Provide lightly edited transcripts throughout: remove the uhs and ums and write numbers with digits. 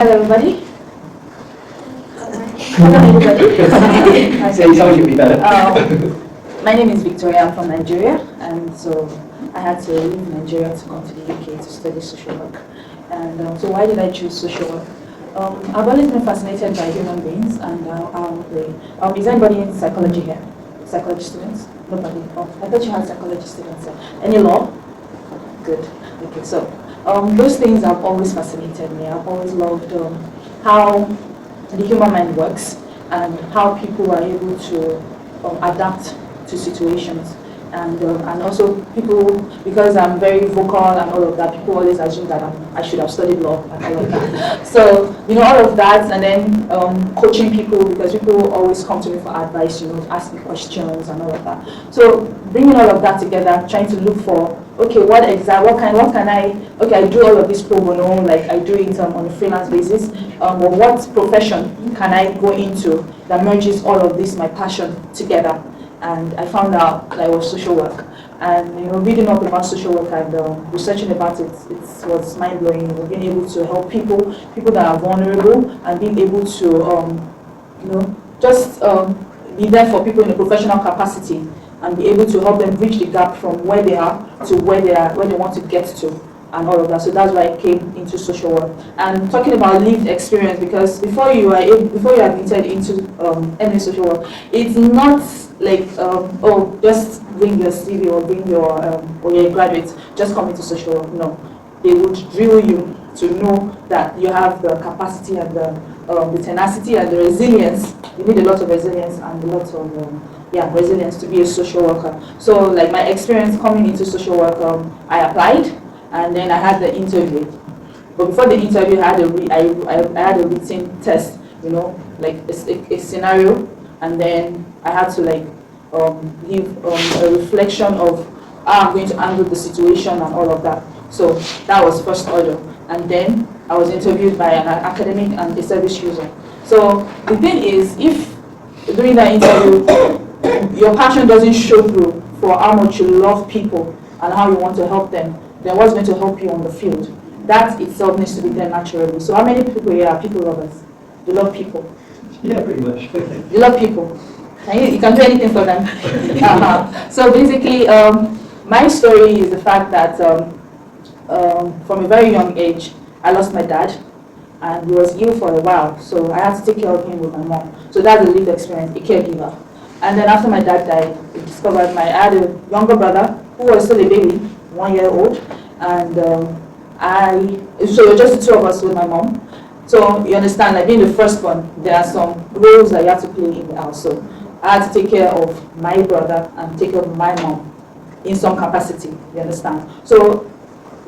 Hello, everybody. Hello, everybody. Say something be better. My name is Victoria. I'm from Nigeria, and so I had to leave Nigeria to come to the UK to study social work. And so, why did I choose social work? I've always been fascinated by human beings, and is anybody in psychology here? Psychology students? Nobody. Oh, I thought you had psychology students. Any law? Good. Okay, so those things have always fascinated me. I've always loved how the human mind works and how people are able to adapt to situations. And also people, because I'm very vocal and all of that, people always assume that I should have studied law and all of that. So, all of that, and then coaching people, because people always come to me for advice, to ask me questions and all of that. So bringing all of that together, trying to look for, okay, I do all of this pro bono, like I do it on a freelance basis, but what profession can I go into that merges all of this, my passion, together? And I found out that it was social work. And reading up about social work and researching about it, it was mind-blowing. Being able to help people that are vulnerable, and being able to, just be there for people in a professional capacity, and be able to help them bridge the gap from where they are to where they want to get to, and all of that. So that's why I came into social work. And talking about lived experience, because before you are admitted into MA social work, it's not like just bring your CV or bring your or you're a graduate, just come into social work. No, they would drill you to know that you have the capacity and the tenacity and the resilience. You need a lot of resilience and a lot of resilience to be a social worker. So like my experience coming into social work, I applied. And then I had the interview. But before the interview, I had a written test, like a scenario, and then I had to give a reflection of how I'm going to handle the situation and all of that. So that was first order. And then I was interviewed by an academic and a service user. So the thing is, if during that interview, your passion doesn't show through for how much you love people and how you want to help them, then what's going to help you on the field? That itself needs to be there naturally. So how many people here are people lovers? You love people? Yeah, pretty much. You love people. You can do anything for them. So basically, my story is the fact that from a very young age, I lost my dad, and he was ill for a while. So I had to take care of him with my mom. So that's a lived experience, a caregiver. And then after my dad died, I had a younger brother who was still a baby, 1 year old, and so it was just the two of us with my mom. So you understand, like being the first one, there are some roles that you have to play in the house. So I had to take care of my brother and take care of my mom in some capacity, you understand? So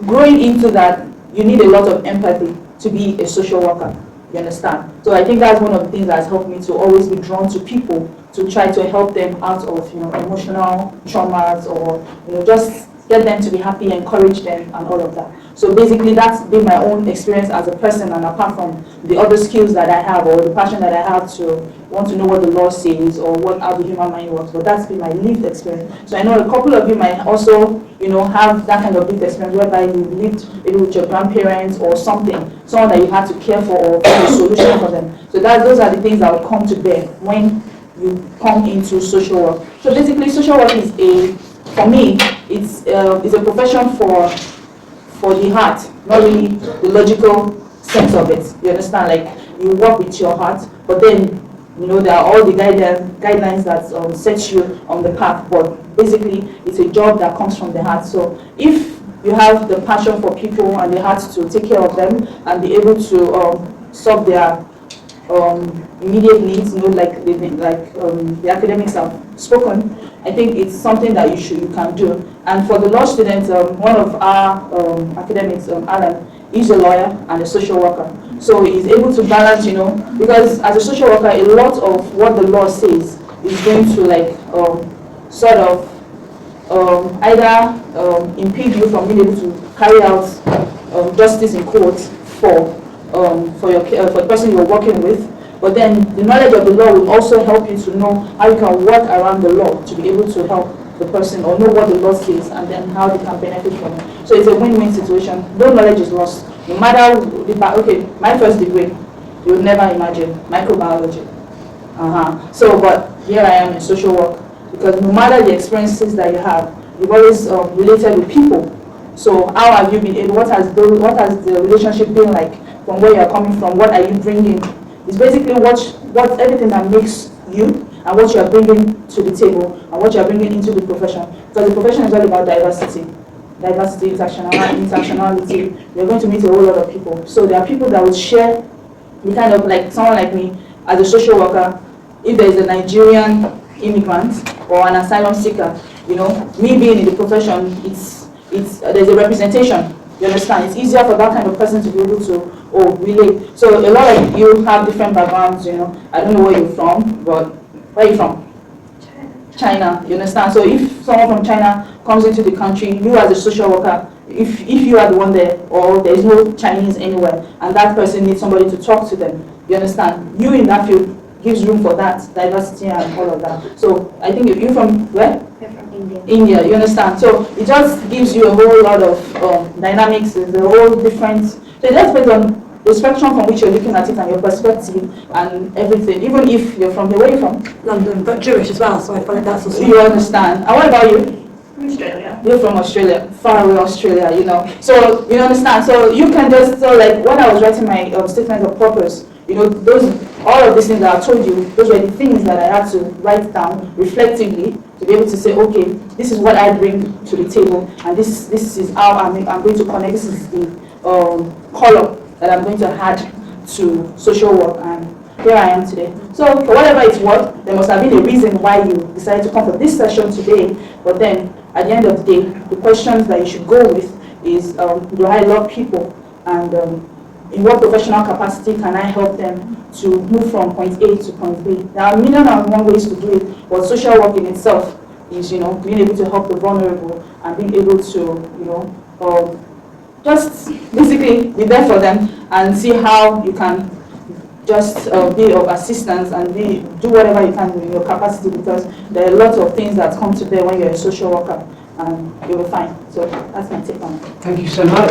growing into that, you need a lot of empathy to be a social worker, you understand? So I think that's one of the things that has helped me to always be drawn to people, to try to help them out of emotional traumas, or just get them to be happy, encourage them, and all of that. So basically, that's been my own experience as a person, and apart from the other skills that I have, or the passion that I have to want to know what the law says, or how the human mind works, but that's been my lived experience. So I know a couple of you might also, have that kind of lived experience, whereby you lived maybe with your grandparents or someone that you had to care for, or find a solution for them. So those are the things that will come to bear when you come into social work. So basically, social work is for me, it's a profession for the heart, not really the logical sense of it. You understand? Like, you work with your heart, but then there are all the guidelines that set you on the path. But basically, it's a job that comes from the heart. So if you have the passion for people and the heart to take care of them and be able to solve their immediate needs, like the academics have spoken, I think it's something that you can do. And for the law students, one of our academics, Alan, is a lawyer and a social worker. So he's able to balance, because as a social worker, a lot of what the law says is going to sort of either impede you from being able to carry out justice in court for the person you're working with. But then the knowledge of the law will also help you to know how you can work around the law to be able to help the person, or know what the law says and then how they can benefit from it. So it's a win-win situation. No knowledge is lost. No matter okay, my first degree, you would never imagine microbiology. So, but here I am in social work because no matter the experiences that you have, you've always related with people. So, how have you been able? What has the relationship been like from where you're coming from? What are you bringing? It's basically what everything that makes you and what you're bringing to the table and what you're bringing into the profession. Because the profession is all about diversity, intersectionality. You're going to meet a whole lot of people. So there are people that will share the kind of like someone like me as a social worker. If there is a Nigerian immigrant or an asylum seeker, me being in the profession, there's a representation. You understand? It's easier for that kind of person to be able to relate. So a lot of you have different backgrounds. I don't know where you're from, but where are you from? China. You understand? So if someone from China comes into the country, you as a social worker, if you are the one there, or there is no Chinese anywhere, and that person needs somebody to talk to them, you understand? You in that field gives room for that diversity and all of that. So I think if you're from where? We're from India. India, you understand? So it just gives you a whole lot of dynamics, the whole different. So it just depends on the spectrum from which you're looking at it and your perspective and everything. Even if you're from where are you from? London, but Jewish as well, so I find that's also. You understand. And what about you? Australia. You're from Australia, far away Australia, So you understand. So you can just like when I was writing my statement of purpose, all of these things that I told you, those were the things that I had to write down reflectively to be able to say, okay, this is what I bring to the table, and this is how I'm going to connect. This is the color that I'm going to add to social work, and here I am today. So for whatever it's worth, there must have been a reason why you decided to come for this session today. But then at the end of the day, the questions that you should go with is, do I love people? And in what professional capacity can I help them to move from point A to point B? There are a million and one ways to do it, but social work in itself is, being able to help the vulnerable and being able to, just basically be there for them and see how you can just be of assistance and do whatever you can in your capacity, because there are lots of things that come to bear when you're a social worker, and you'll be fine. So that's my take on it. Thank you so much.